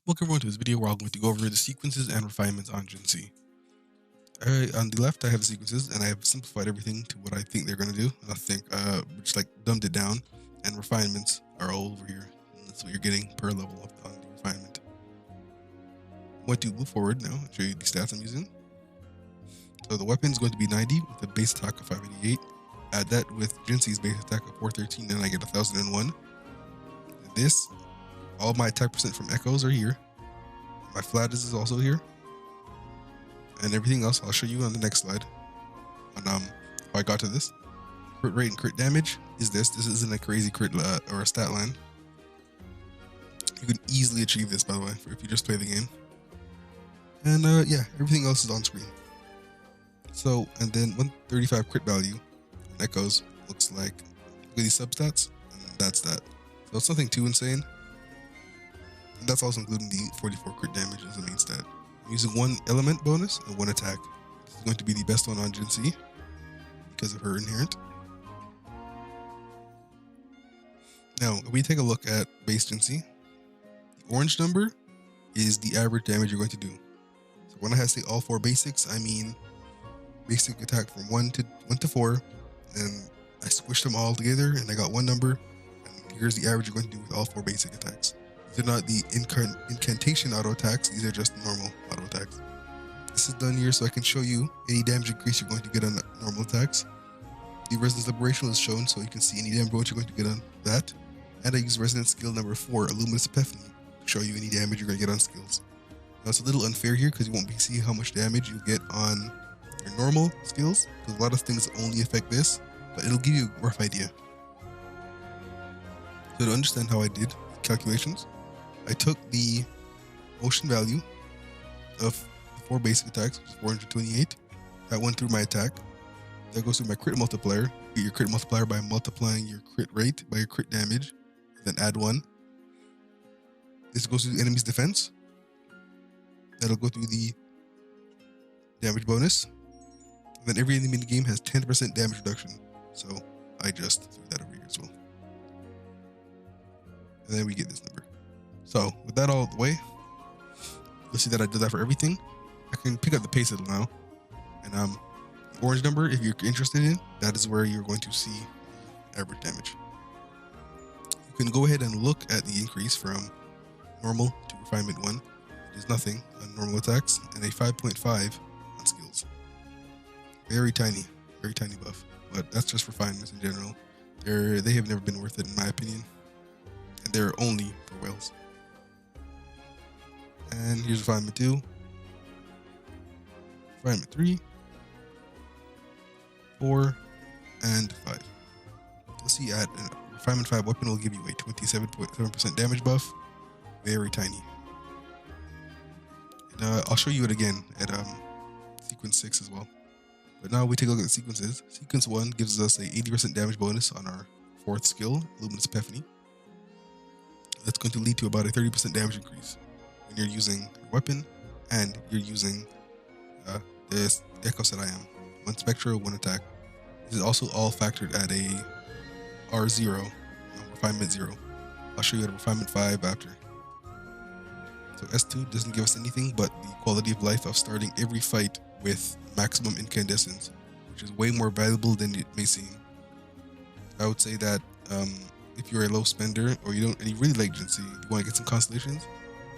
Welcome everyone to this video where I'm going to go over the sequences and refinements on Jinhsi. Alright, on the left I have the sequences and I have simplified everything to what I think they're going to do. And I think just like dumbed it down, and refinements are all over here. And that's what you're getting per level on the refinement. I'm going to move forward now and show you the stats I'm using. So the weapon is going to be 90 with a base attack of 588. Add that with Jinhsi's base attack of 413 and I get 1001. And this, all my attack percent from echoes are here. My flat is also here. And everything else I'll show you on the next slide on how I got to this. Crit rate and crit damage is this. This isn't a crazy crit or a stat line. You can easily achieve this, by the way, if you just play the game. And yeah, everything else is on screen. So, and then 135 crit value and echoes looks like, look at these substats, and that's that. So it's nothing too insane. And that's also including the 44 crit damage as the main stat. I'm using one element bonus and one attack. This is going to be the best one on Jinhsi because of her inherent. Now, if we take a look at base Jinhsi, the orange number is the average damage you're going to do. So when I say all four basics, I mean basic attack from 1 to 4, and I squished them all together and I got one number, and here's the average you're going to do with all four basic attacks. These are not the incantation auto attacks, these are just normal auto attacks. This is done here so I can show you any damage increase you're going to get on normal attacks. The Resonance Liberation is shown so you can see any damage you're going to get on that. And I use Resonance skill number 4, Illuminous Epiphany, to show you any damage you're going to get on skills. Now it's a little unfair here because you won't be seeing how much damage you get on your normal skills, because a lot of things only affect this, but it'll give you a rough idea. So to understand how I did calculations, I took the motion value of the four basic attacks, which is 428. That went through my attack. That goes through my crit multiplier. You get your crit multiplier by multiplying your crit rate by your crit damage, then add 1. This goes through the enemy's defense. That'll go through the damage bonus. And then every enemy in the game has 10% damage reduction. So I just threw that over here as well. And then we get this number. So with that all the way, you'll see that I did that for everything. I can pick up the pace little now. And the orange number, if you're interested in, that is where you're going to see average damage. You can go ahead and look at the increase from normal to refinement 1. It is nothing on normal attacks and a 5.5 on skills. Very tiny buff. But that's just refinements in general. They have never been worth it in my opinion. And they're only for whales. And here's refinement 2, refinement 3, 4, and 5. You'll see at refinement 5 weapon will give you a 27.7% damage buff. Very tiny. And I'll show you it again at sequence 6 as well. But now we take a look at the sequences. Sequence 1 gives us a 80% damage bonus on our 4th skill, Luminous Epiphany. That's going to lead to about a 30% damage increase when you're using your weapon and you're using the Echo Set I Am. 1 Spectral, 1 attack. This is also all factored at a R0, refinement 0. I'll show you at refinement 5 after. So S2 doesn't give us anything but the quality of life of starting every fight with maximum incandescence, which is way more valuable than it may seem. I would say that if you're a low spender or you really like Jinhsi, you want to get some constellations,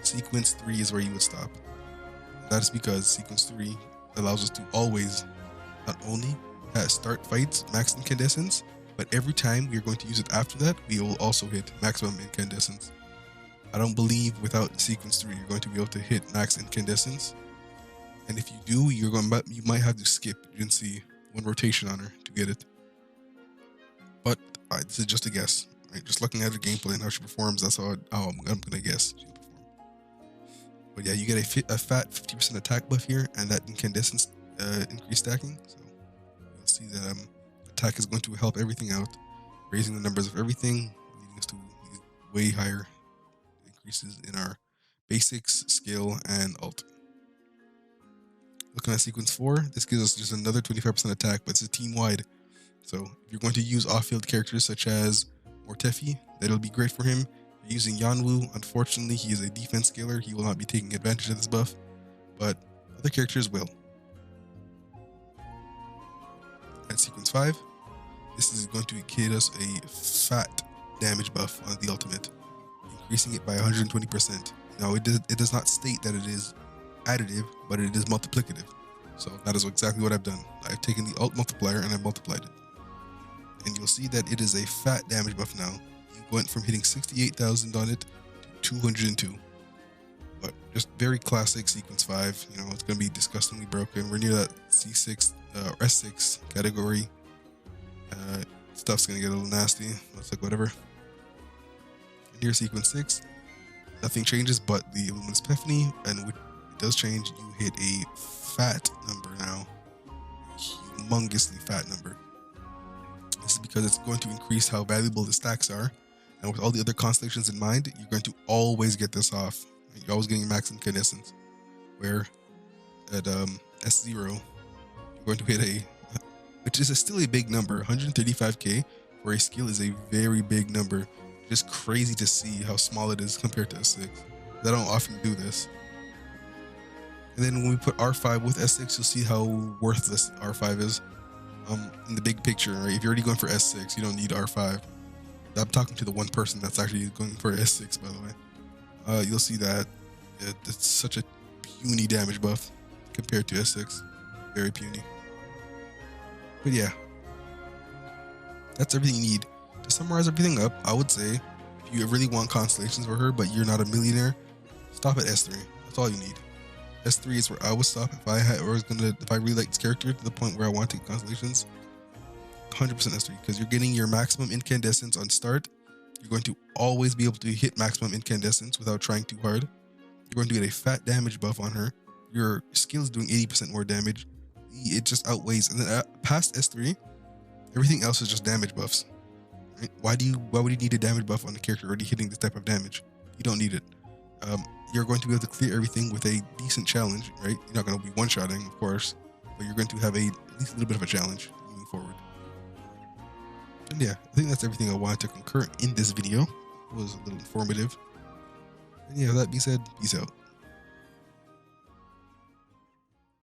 sequence 3 is where you would stop. That is because sequence 3 allows us to always not only start fights max incandescence, but every time we're going to use it after that, we will also hit maximum incandescence. I don't believe without sequence 3 you're going to be able to hit max incandescence. And if you do, you might have to skip Jinhsi 1 rotation on her to get it. But this is just a guess. Right? Just looking at her gameplay and how she performs, that's how I'm gonna guess she'll perform. But yeah, you get a fat 50% attack buff here, and that incandescence increased stacking. So you'll see that attack is going to help everything out, raising the numbers of everything, leading us to way higher increases in our basics, skill, and ult. Looking at sequence 4, this gives us just another 25% attack, but it's a team wide. So if you're going to use off-field characters such as Mortefi, that'll be great for him. If you're using Yanwu, unfortunately, he is a defense scaler. He will not be taking advantage of this buff, but other characters will. At sequence 5, this is going to give us a fat damage buff on the ultimate, increasing it by 120%. Now, it does not state that it is additive, but it is multiplicative. So that is exactly what I've done. I've taken the alt multiplier and I've multiplied it. And you'll see that it is a fat damage buff now. You went from hitting 68,000 on it to 202. But just very classic sequence 5. You know, it's going to be disgustingly broken. We're near that C6 or S6 category. Stuff's going to get a little nasty. Looks like whatever. Near sequence 6, nothing changes but the Luminous Epiphany, and when it does change, you hit a fat number now. Humongously fat number. This is because it's going to increase how valuable the stacks are, and with all the other constellations in mind, you're going to always get this off. You're always getting max incandescence, where at S0, you're going to hit a, which is still a big number, 135k for a skill is a very big number. Just crazy to see how small it is compared to S6. I don't often do this. And then when we put R5 with S6, you'll see how worthless R5 is. In the big picture, right? If you're already going for S6, you don't need R5. I'm talking to the one person that's actually going for S6, by the way. You'll see that it's such a puny damage buff compared to S6. Very puny. But yeah, that's everything you need. To summarize everything up, I would say if you really want constellations for her, but you're not a millionaire, stop at S3. That's all you need. S3 is where I would stop if I really like this character to the point where I want to take constellations. 100% S3, because you're getting your maximum incandescence on start. You're going to always be able to hit maximum incandescence without trying too hard. You're going to get a fat damage buff on her. Your skill is doing 80% more damage. It just outweighs. And then past S3, everything else is just damage buffs. Right? Why would you need a damage buff on a character already hitting this type of damage? You don't need it. You're going to be able to clear everything with a decent challenge, right? You're not going to be one-shotting, of course, but you're going to have at least a little bit of a challenge moving forward. And yeah, I think that's everything I wanted to concur in this video. It was a little informative. And yeah, with that being said, peace out.